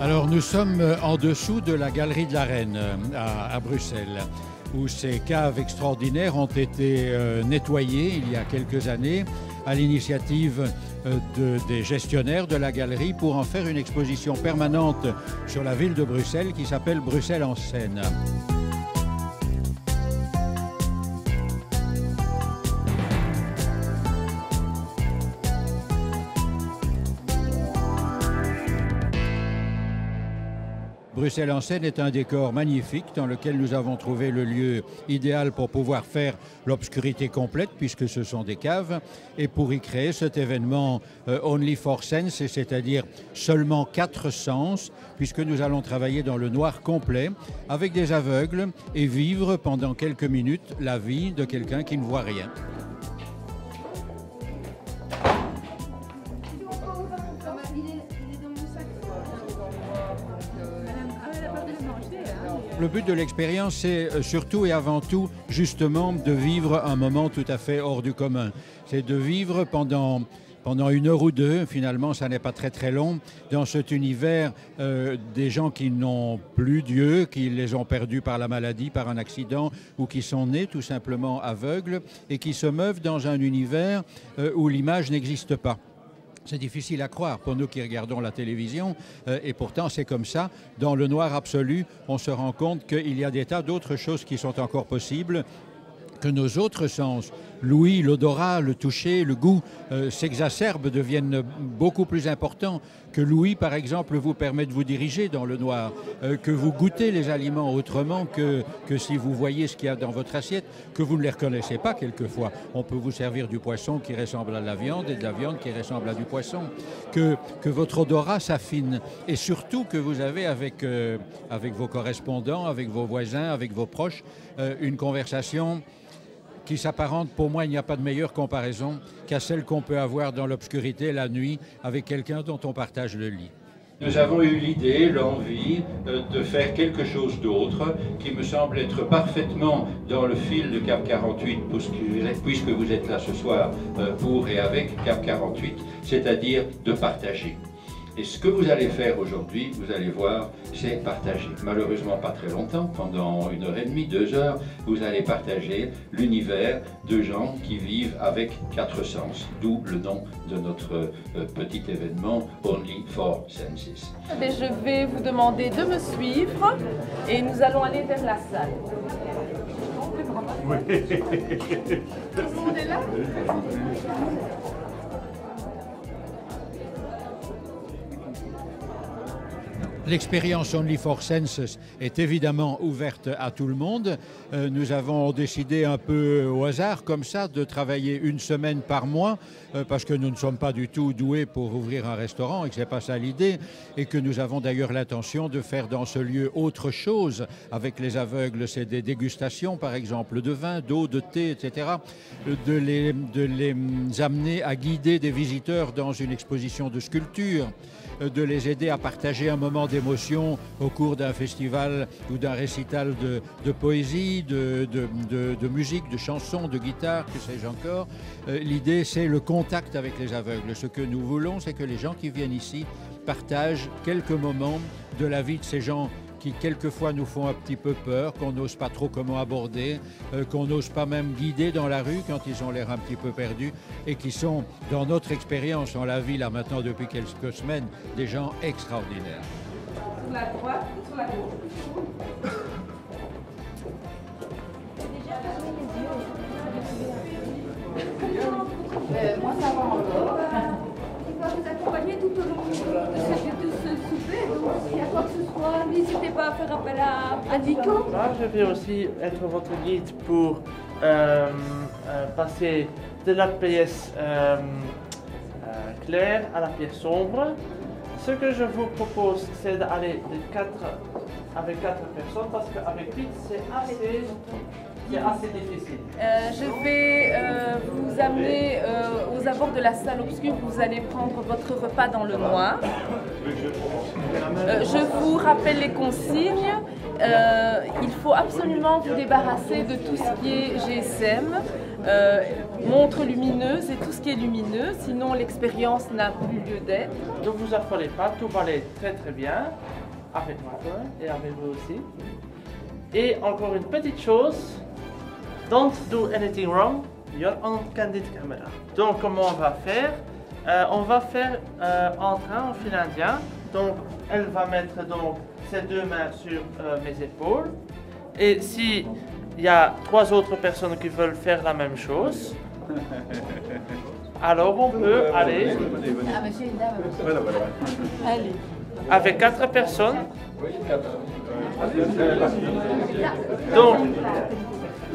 Alors nous sommes en dessous de la Galerie de la Reine à Bruxelles, où ces caves extraordinaires ont été nettoyées il y a quelques années à l'initiative des gestionnaires de la galerie pour en faire une exposition permanente sur la ville de Bruxelles qui s'appelle Bruxelles en scène. Bruxelles en scène est un décor magnifique dans lequel nous avons trouvé le lieu idéal pour pouvoir faire l'obscurité complète puisque ce sont des caves et pour y créer cet événement Only for Sense, c'est-à-dire seulement 4 sens puisque nous allons travailler dans le noir complet avec des aveugles et vivre pendant quelques minutes la vie de quelqu'un qui ne voit rien. Le but de l'expérience, c'est surtout et avant tout, justement, de vivre un moment tout à fait hors du commun. C'est de vivre pendant 1 heure ou 2, finalement, ça n'est pas très très long, dans cet univers des gens qui n'ont plus Dieu, qui les ont perdus par la maladie, par un accident, ou qui sont nés tout simplement aveugles et qui se meuvent dans un univers où l'image n'existe pas. C'est difficile à croire pour nous qui regardons la télévision et pourtant c'est comme ça. Dans le noir absolu, on se rend compte qu'il y a des tas d'autres choses qui sont encore possibles, que nos autres sens, l'ouïe, l'odorat, le toucher, le goût s'exacerbent, deviennent beaucoup plus importants, que l'ouïe par exemple vous permet de vous diriger dans le noir, que vous goûtez les aliments autrement que si vous voyez ce qu'il y a dans votre assiette, que vous ne les reconnaissez pas quelquefois. On peut vous servir du poisson qui ressemble à la viande et de la viande qui ressemble à du poisson, que votre odorat s'affine et surtout que vous avez avec vos correspondants, avec vos voisins, avec vos proches, une conversation qui s'apparente, pour moi, il n'y a pas de meilleure comparaison qu'à celle qu'on peut avoir dans l'obscurité, la nuit, avec quelqu'un dont on partage le lit. Nous avons eu l'idée, l'envie de faire quelque chose d'autre qui me semble être parfaitement dans le fil de Cap 48, puisque vous êtes là ce soir pour et avec Cap 48, c'est-à-dire de partager. Et ce que vous allez faire aujourd'hui, vous allez voir, c'est partager. Malheureusement pas très longtemps, pendant 1h30, 2 heures, vous allez partager l'univers de gens qui vivent avec 4 sens, d'où le nom de notre petit événement Only for Senses. Je vais vous demander de me suivre et nous allons aller vers la salle. Oui. Tout le monde est là ? L'expérience Only for Senses est évidemment ouverte à tout le monde. Nous avons décidé un peu au hasard, comme ça, de travailler 1 semaine par mois, parce que nous ne sommes pas du tout doués pour ouvrir un restaurant et que ce n'est pas ça l'idée, et que nous avons d'ailleurs l'intention de faire dans ce lieu autre chose avec les aveugles. C'est des dégustations, par exemple, de vin, d'eau, de thé, etc., de les amener à guider des visiteurs dans une exposition de sculpture, de les aider à partager un moment d'émotion au cours d'un festival ou d'un récital de poésie, de musique, de chansons, de guitare, que sais-je encore. L'idée, c'est le contact avec les aveugles. Ce que nous voulons, c'est que les gens qui viennent ici partagent quelques moments de la vie de ces gens qui quelquefois nous font un petit peu peur, qu'on n'ose pas trop comment aborder, qu'on n'ose pas même guider dans la rue quand ils ont l'air un petit peu perdus et qui sont, dans notre expérience, on l'a vu là maintenant depuis quelques semaines, des gens extraordinaires. Sur la droite ou sur la gauche ? Moi, ça va encore. Il va vous accompagner tout au long de ce souper. Donc, s'il y a quoi que ce soit, n'hésitez pas à faire appel à Nico. Je vais aussi être votre guide pour passer de la pièce claire à la pièce sombre. Ce que je vous propose, c'est d'aller avec 4 personnes parce qu'avec 8, c'est assez difficile. Je vais vous amener aux abords de la salle obscure où vous allez prendre votre repas dans le noir. Je vous rappelle les consignes. Il faut absolument vous débarrasser de tout ce qui est GSM. montre lumineuse et tout ce qui est lumineux, sinon l'expérience n'a plus lieu d'être. Ne vous affolez pas, tout va aller très très bien, avec moi et avec vous aussi. Et encore une petite chose, don't do anything wrong, you're on candid camera. Donc comment on va faire? On va faire en train en finlandien. Donc elle va mettre donc ses deux mains sur mes épaules. Et si il y a 3 autres personnes qui veulent faire la même chose, alors on peut aller avec 4 personnes. Donc,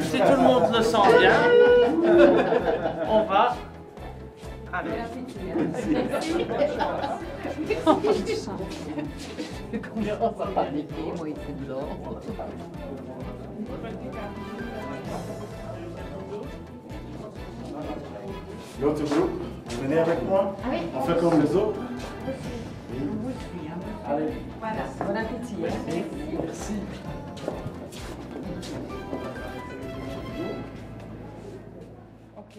si tout le monde le sent bien, on va aller. L'autre groupe, vous venez avec moi? On fait comme les autres? Allez. Voilà, bon appétit. Merci. Ok.